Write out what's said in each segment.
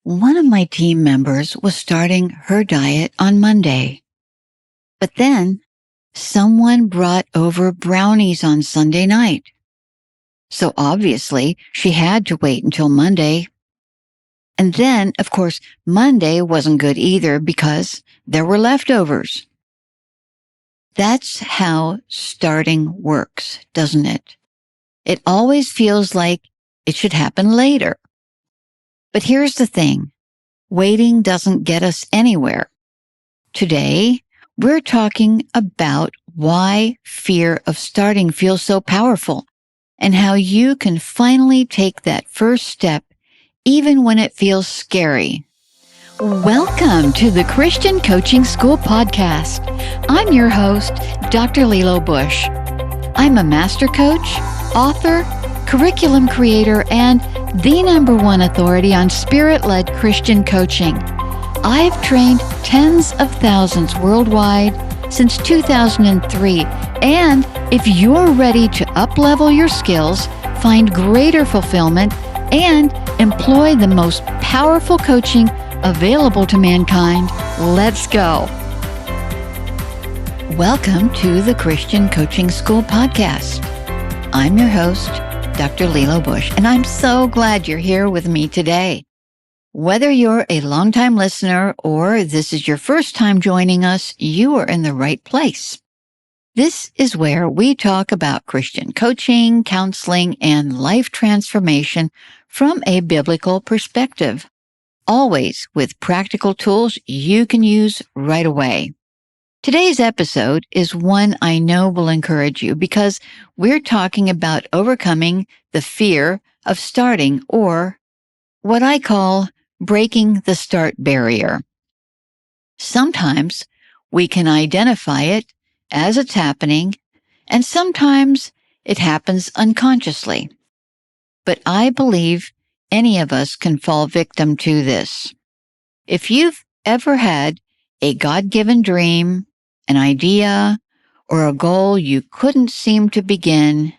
One of my team members was starting her diet on Monday, but then someone brought over brownies on Sunday night. So obviously she had to wait until Monday. And then, of course, Monday wasn't good either because there were leftovers. That's how starting works, doesn't it? It always feels like it should happen later. But here's the thing. Waiting doesn't get us anywhere. Today, we're talking about why fear of starting feels so powerful and how you can finally take that first step even when it feels scary. Welcome to the Christian Coaching School podcast. I'm your host, Dr. Leelo Bush. I'm a master coach, author, curriculum creator, and the #1 authority on spirit-led Christian coaching. I've trained tens of thousands worldwide since 2003, and if you're ready to up-level your skills, find greater fulfillment, and employ the most powerful coaching available to mankind, let's go. Welcome to the Christian Coaching School podcast. I'm your host, Dr. Leelo Bush, and I'm so glad you're here with me today. Whether you're a longtime listener or this is your first time joining us, you are in the right place. This is where we talk about Christian coaching, counseling, and life transformation from a biblical perspective, always with practical tools you can use right away. Today's episode is one I know will encourage you because we're talking about overcoming the fear of starting, or what I call breaking the start barrier. Sometimes we can identify it as it's happening, and sometimes it happens unconsciously. But I believe any of us can fall victim to this. If you've ever had a God-given dream, an idea, or a goal you couldn't seem to begin,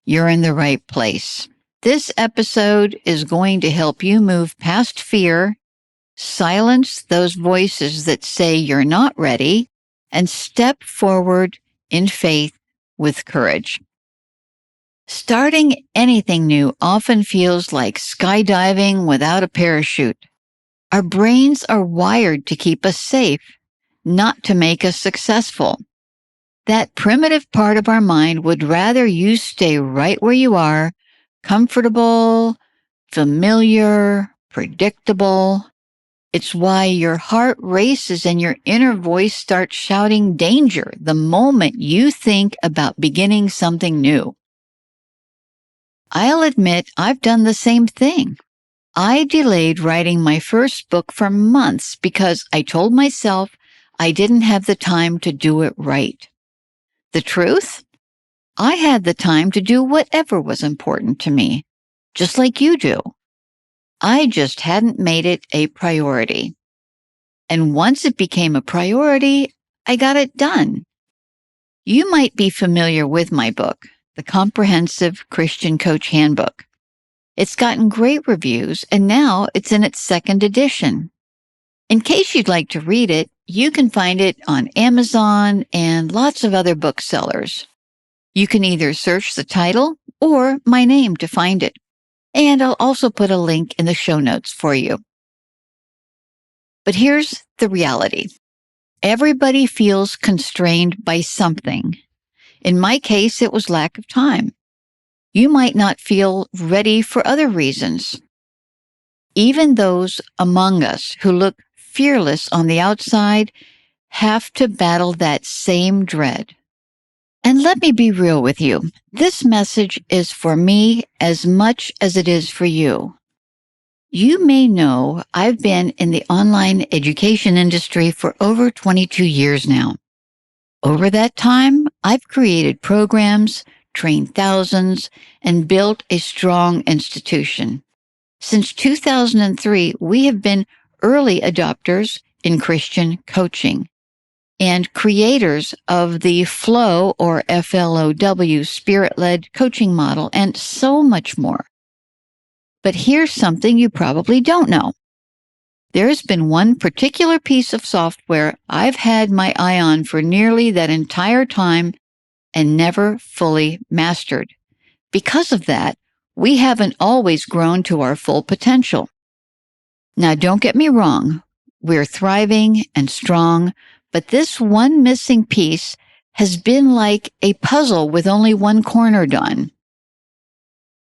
you're in the right place. This episode is going to help you move past fear, silence those voices that say you're not ready, and step forward in faith with courage. Starting anything new often feels like skydiving without a parachute. Our brains are wired to keep us safe, not to make us successful. That primitive part of our mind would rather you stay right where you are, comfortable, familiar, predictable. It's why your heart races and your inner voice starts shouting danger the moment you think about beginning something new. I'll admit I've done the same thing. I delayed writing my first book for months because I told myself I didn't have the time to do it right. The truth? I had the time to do whatever was important to me, just like you do. I just hadn't made it a priority. And once it became a priority, I got it done. You might be familiar with my book, The Comprehensive Christian Coach Handbook. It's gotten great reviews, and now it's in its second edition. In case you'd like to read it, you can find it on Amazon and lots of other booksellers. You can either search the title or my name to find it. And I'll also put a link in the show notes for you. But here's the reality. Everybody feels constrained by something. In my case, it was lack of time. You might not feel ready for other reasons. Even those among us who look fearless on the outside have to battle that same dread. And let me be real with you. This message is for me as much as it is for you. You may know I've been in the online education industry for over 22 years now. Over that time, I've created programs, trained thousands, and built a strong institution. Since 2003, we have been early adopters in Christian coaching and creators of the FLOW, or FLOW, spirit-led coaching model, and so much more. But here's something you probably don't know. There's been one particular piece of software I've had my eye on for nearly that entire time and never fully mastered. Because of that, we haven't always grown to our full potential. Now, don't get me wrong, we're thriving and strong, but this one missing piece has been like a puzzle with only one corner done.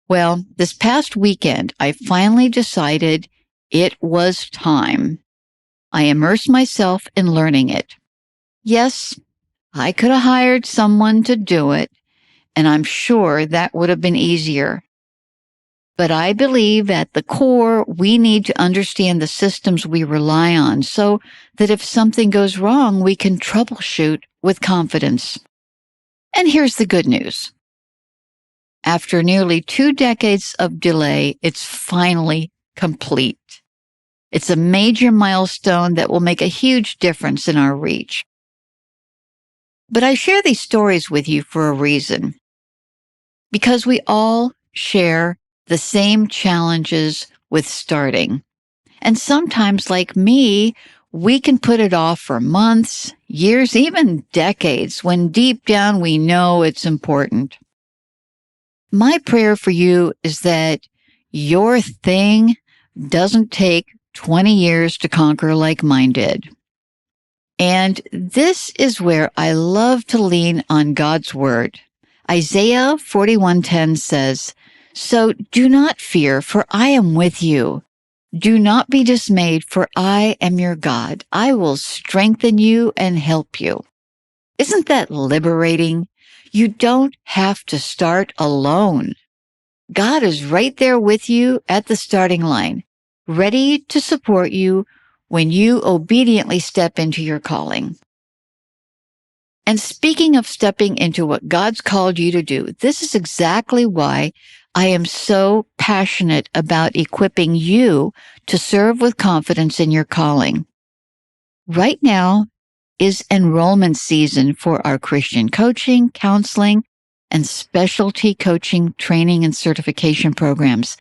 Well, this past weekend, I finally decided it was time. I immersed myself in learning it. Yes, I could have hired someone to do it, and I'm sure that would have been easier. But I believe at the core, we need to understand the systems we rely on so that if something goes wrong, we can troubleshoot with confidence. And here's the good news. After nearly 2 decades of delay, it's finally complete. It's a major milestone that will make a huge difference in our reach. But I share these stories with you for a reason. Because we all share the same challenges with starting. And sometimes, like me, we can put it off for months, years, even decades, when deep down we know it's important. My prayer for you is that your thing doesn't take 20 years to conquer like mine did. And this is where I love to lean on God's word. Isaiah 41:10 says, "So do not fear, for I am with you. Do not be dismayed, for I am your God. I will strengthen you and help you." Isn't that liberating? You don't have to start alone. God is right there with you at the starting line, ready to support you when you obediently step into your calling. And speaking of stepping into what God's called you to do, this is exactly why I am so passionate about equipping you to serve with confidence in your calling. Right now is enrollment season for our Christian coaching, counseling, and specialty coaching training and certification programs.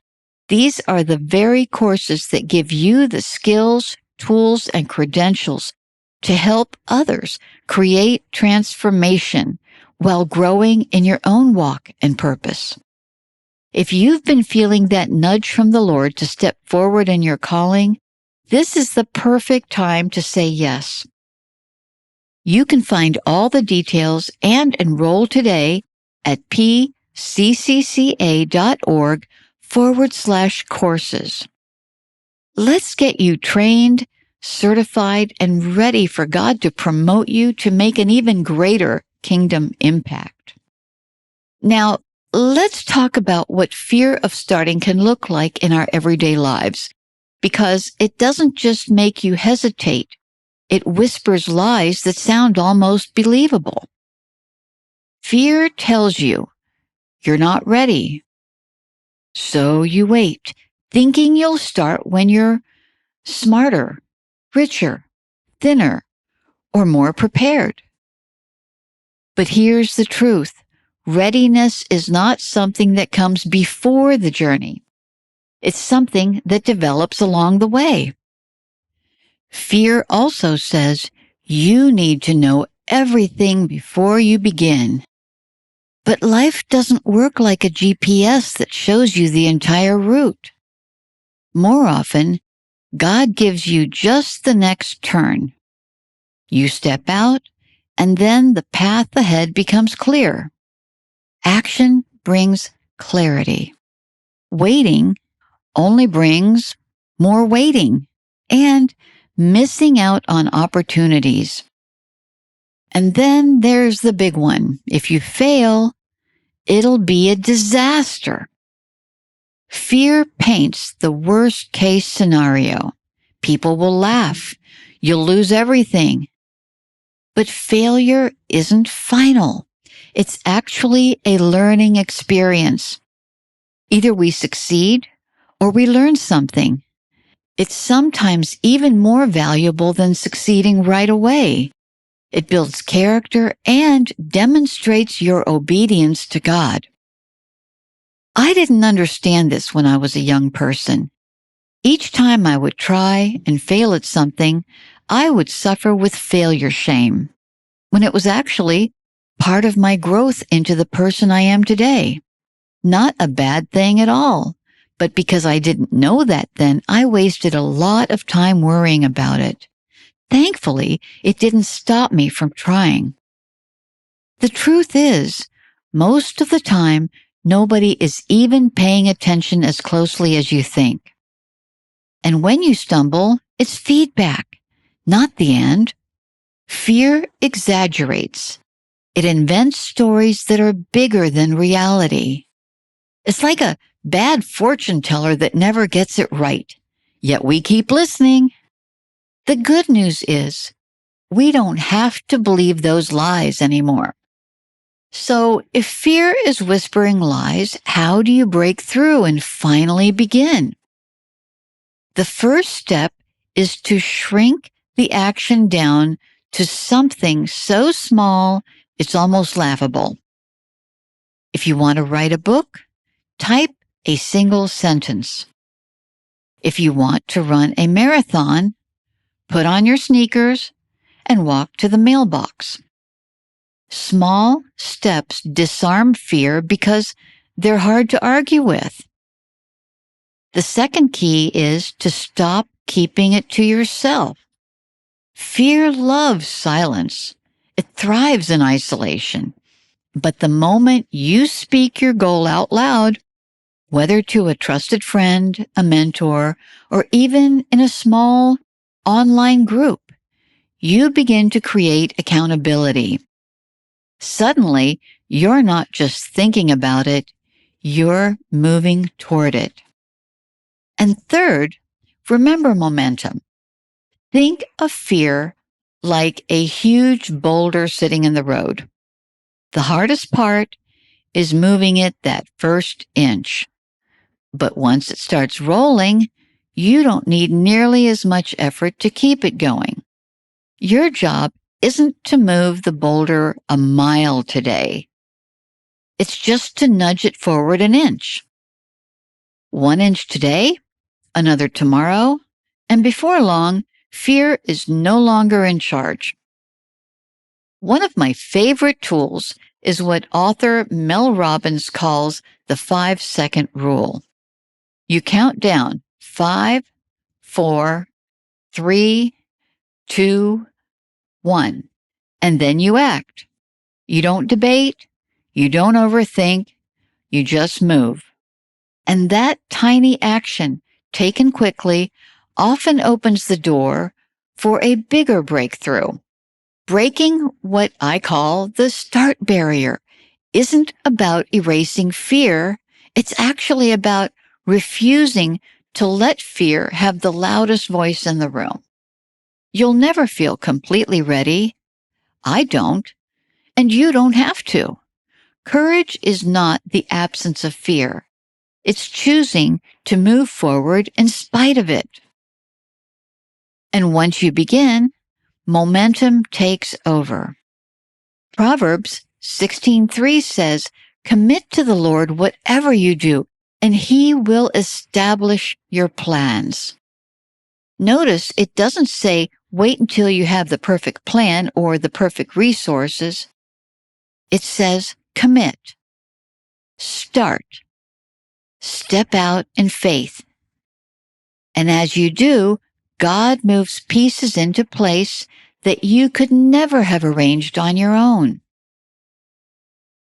These are the very courses that give you the skills, tools, and credentials to help others create transformation while growing in your own walk and purpose. If you've been feeling that nudge from the Lord to step forward in your calling, this is the perfect time to say yes. You can find all the details and enroll today at pccca.org/courses. Let's get you trained, certified, and ready for God to promote you to make an even greater kingdom impact. Now, let's talk about what fear of starting can look like in our everyday lives, because it doesn't just make you hesitate. It whispers lies that sound almost believable. Fear tells you you're not ready. So you wait, thinking you'll start when you're smarter, richer, thinner, or more prepared. But here's the truth. Readiness is not something that comes before the journey. It's something that develops along the way. Fear also says you need to know everything before you begin. But life doesn't work like a GPS that shows you the entire route. More often, God gives you just the next turn. You step out, and then the path ahead becomes clear. Action brings clarity. Waiting only brings more waiting and missing out on opportunities. And then there's the big one. If you fail, it'll be a disaster. Fear paints the worst case scenario. People will laugh. You'll lose everything. But failure isn't final. It's actually a learning experience. Either we succeed or we learn something. It's sometimes even more valuable than succeeding right away. It builds character and demonstrates your obedience to God. I didn't understand this when I was a young person. Each time I would try and fail at something, I would suffer with failure shame, when it was actually part of my growth into the person I am today. Not a bad thing at all. But because I didn't know that then, I wasted a lot of time worrying about it. Thankfully, it didn't stop me from trying. The truth is, most of the time, nobody is even paying attention as closely as you think. And when you stumble, it's feedback, not the end. Fear exaggerates. It invents stories that are bigger than reality. It's like a bad fortune teller that never gets it right. Yet we keep listening. The good news is we don't have to believe those lies anymore. So if fear is whispering lies, how do you break through and finally begin? The first step is to shrink the action down to something so small it's almost laughable. If you want to write a book, type a single sentence. If you want to run a marathon, put on your sneakers and walk to the mailbox. Small steps disarm fear because they're hard to argue with. The second key is to stop keeping it to yourself. Fear loves silence. It thrives in isolation. But the moment you speak your goal out loud, whether to a trusted friend, a mentor, or even in a small online group, you begin to create accountability. Suddenly, you're not just thinking about it, you're moving toward it. And third, remember momentum. Think of fear like a huge boulder sitting in the road. The hardest part is moving it that first inch. But once it starts rolling, you don't need nearly as much effort to keep it going. Your job isn't to move the boulder a mile today. It's just to nudge it forward an inch. 1 inch today, another tomorrow, and before long, fear is no longer in charge. One of my favorite tools is what author Mel Robbins calls the 5-second rule. You count down 5, 4, 3, 2, 1, and then you act. You don't debate. You don't overthink. You just move. And that tiny action, taken quickly, often opens the door for a bigger breakthrough. Breaking what I call the start barrier isn't about erasing fear. It's actually about refusing to let fear have the loudest voice in the room. You'll never feel completely ready. I don't, and you don't have to. Courage is not the absence of fear. It's choosing to move forward in spite of it. And once you begin, momentum takes over. Proverbs 16:3 says, "Commit to the Lord whatever you do, and he will establish your plans." Notice it doesn't say wait until you have the perfect plan or the perfect resources. It says commit, start, step out in faith. And as you do, God moves pieces into place that you could never have arranged on your own.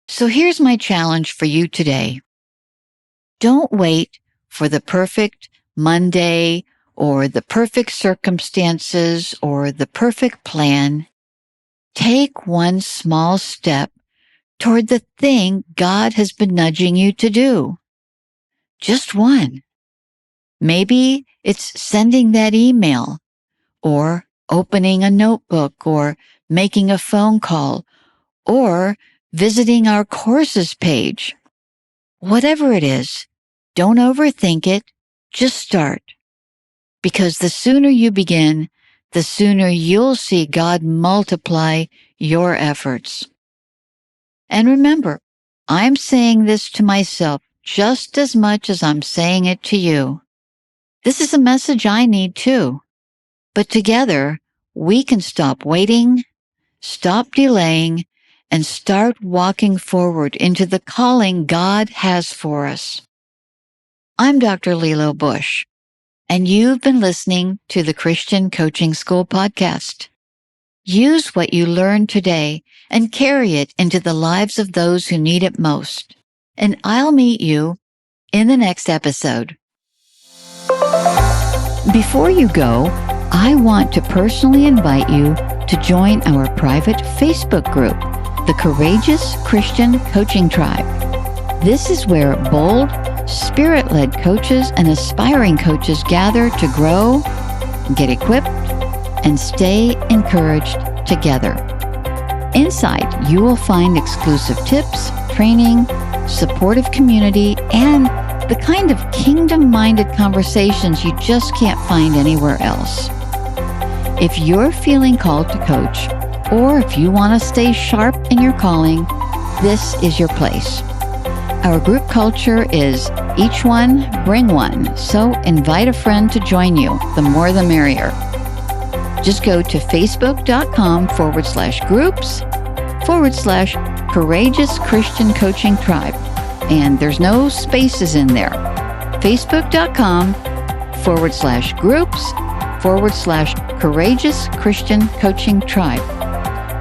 So here's my challenge for you today. Don't wait for the perfect Monday or the perfect circumstances or the perfect plan. Take one small step toward the thing God has been nudging you to do. Just one. Maybe it's sending that email or opening a notebook or making a phone call or visiting our courses page. Whatever it is, don't overthink it. Just start. Because the sooner you begin, the sooner you'll see God multiply your efforts. And remember, I'm saying this to myself just as much as I'm saying it to you. This is a message I need too. But together, we can stop waiting, stop delaying, and start walking forward into the calling God has for us. I'm Dr. Leelo Bush, and you've been listening to the Christian Coaching School podcast. Use what you learned today and carry it into the lives of those who need it most. And I'll meet you in the next episode. Before you go, I want to personally invite you to join our private Facebook group, the Courageous Christian Coaching Tribe. This is where bold, Spirit-led coaches and aspiring coaches gather to grow, get equipped, and stay encouraged together. Inside, you will find exclusive tips, training, supportive community, and the kind of kingdom-minded conversations you just can't find anywhere else. If you're feeling called to coach, or if you want to stay sharp in your calling, this is your place. Our group culture is each one, bring one, so invite a friend to join you. The more the merrier. Just go to facebook.com/groups/Courageous Christian Coaching Tribe. And there's no spaces in there. facebook.com/groups/Courageous Christian Coaching Tribe.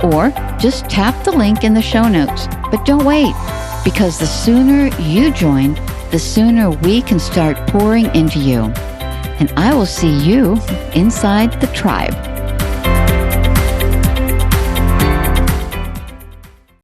Or just tap the link in the show notes. But don't wait, because the sooner you join, the sooner we can start pouring into you. And I will see you inside the tribe.